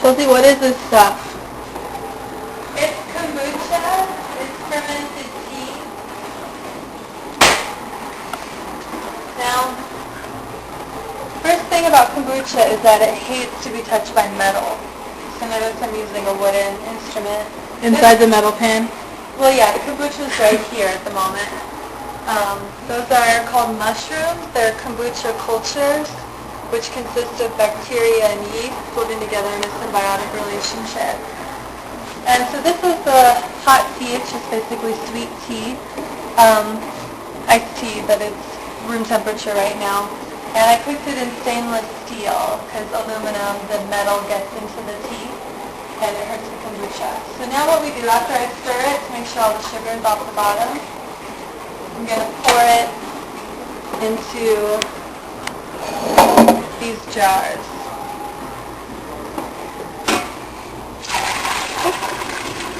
Chelsea, what is this stuff? It's kombucha. It's fermented tea. Now, first thing about kombucha is that it hates to be touched by metal. So notice I'm using a wooden instrument. Inside the metal pan? Well, yeah, the kombucha is right here at the moment. Those are called mushrooms. They're kombucha cultures, which consist of bacteria and yeast living together in a symbiotic relationship. And so this is the hot tea. It's just basically sweet tea, iced tea, but it's room temperature right now. And I cooked it in stainless steel because aluminum, the metal gets into the tea and it hurts the kombucha. So now what we do after I stir it to make sure all the sugar is off the bottom, I'm going to pour it into these jars.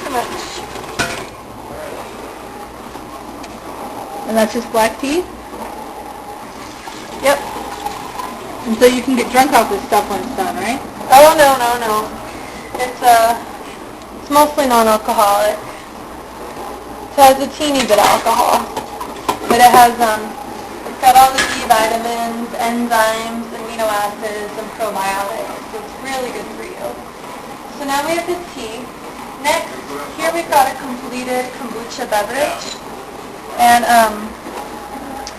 How much? And that's just black tea? Yep. And so you can get drunk off this stuff when it's done, right? Oh, no. It's mostly non-alcoholic. So it has a teeny bit of alcohol. But it has, it's got all the B vitamins, enzymes, amino acids, and probiotics. So it's really good for you. So now we have the tea. Next, here we've got a completed kombucha beverage. And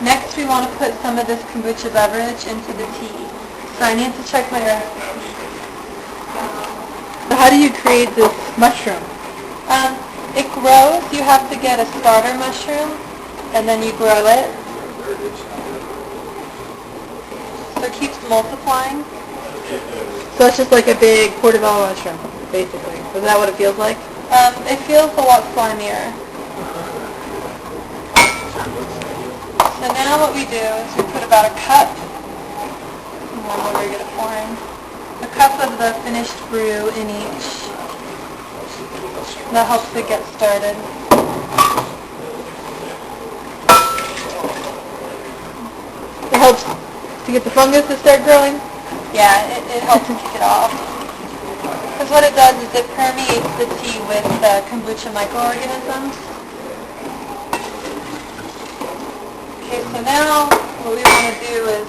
next we want to put some of this kombucha beverage into the tea. So I need to check my recipe. So how do you create this mushroom? It grows. You have to get a starter mushroom, and then you grow it. So it keeps multiplying. So it's just like a big portobello mushroom, basically. Is that what it feels like? It feels a lot slimier. So now what we do is we put about a cup, and then what are we going to pour in? A cup of the finished brew in each. That helps it get started. It helps to get the fungus to start growing? Yeah, it helps kick it off. Because what it does is it permeates the tea with the kombucha microorganisms. Okay, so now what we want to do is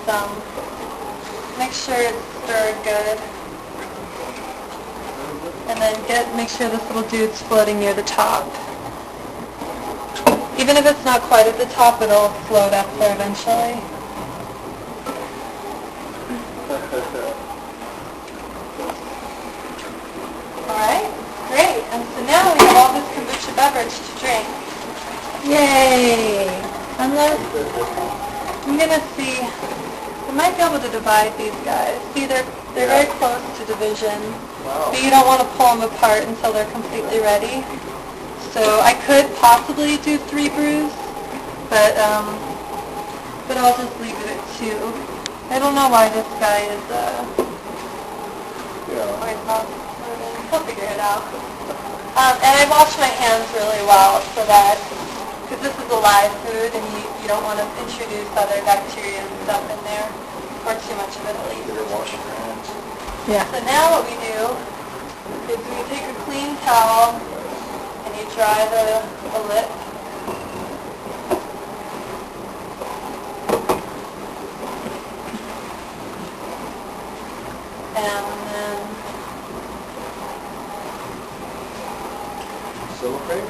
make sure it's stirred good. And then make sure this little dude's floating near the top. Even if it's not quite at the top, it'll float up there eventually. Alright, great. And so now we have all this kombucha beverage to drink. Yay! I'm going to see, I might be able to divide these guys. See, they're very close to division, but you don't want to pull them apart until they're completely ready. So I could possibly do 3 brews, but I'll just leave it at 2. I don't know why this guy is, why it's not moving. He'll figure it out. And I wash my hands really well so that, because this is a live food and you don't want to introduce other bacteria and stuff in there, or too much of it at least. You're washing your hands. Yeah. So now what we do is we take a clean towel and you dry the lip. And then Celebrate?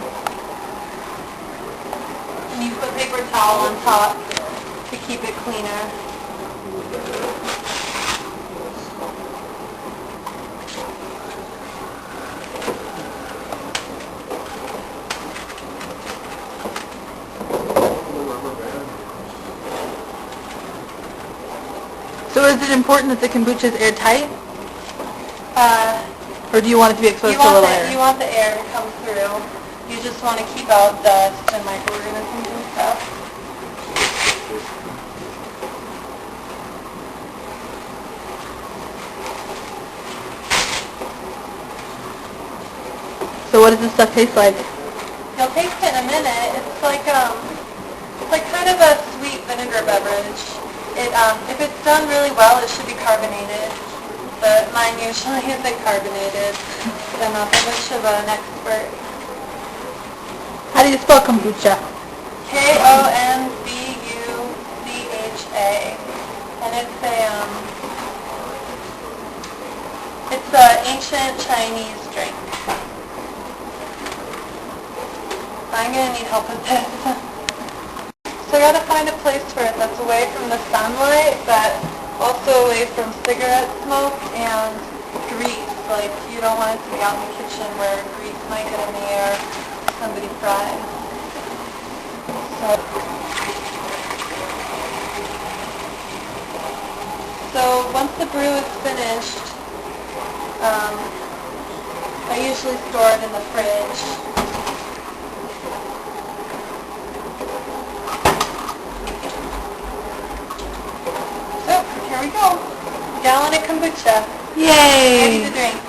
and you put paper towel on top to keep it cleaner. So is it important that the kombucha is airtight? Or do you want it to be exposed to a little air? You want the air to come through. You just want to keep out dust and microorganisms and stuff. So what does this stuff taste like? You'll taste it in a minute. It's like kind of a sweet vinegar beverage. If it's done really well, it should be carbonated. but mine usually isn't carbonated. I'm not that much of an expert. How do you spell kombucha? Kombucha, and it's a ancient Chinese drink. I'm gonna need help with this. So I gotta find a place for it that's away from the sunlight, but also away from cigarette smoke and grease. Like, you don't want it to be out in the kitchen where grease might get in the air if somebody fries. So once the brew is finished, I usually store it in the fridge. So here we go. Gallon of kombucha. Yay! Ready to drink.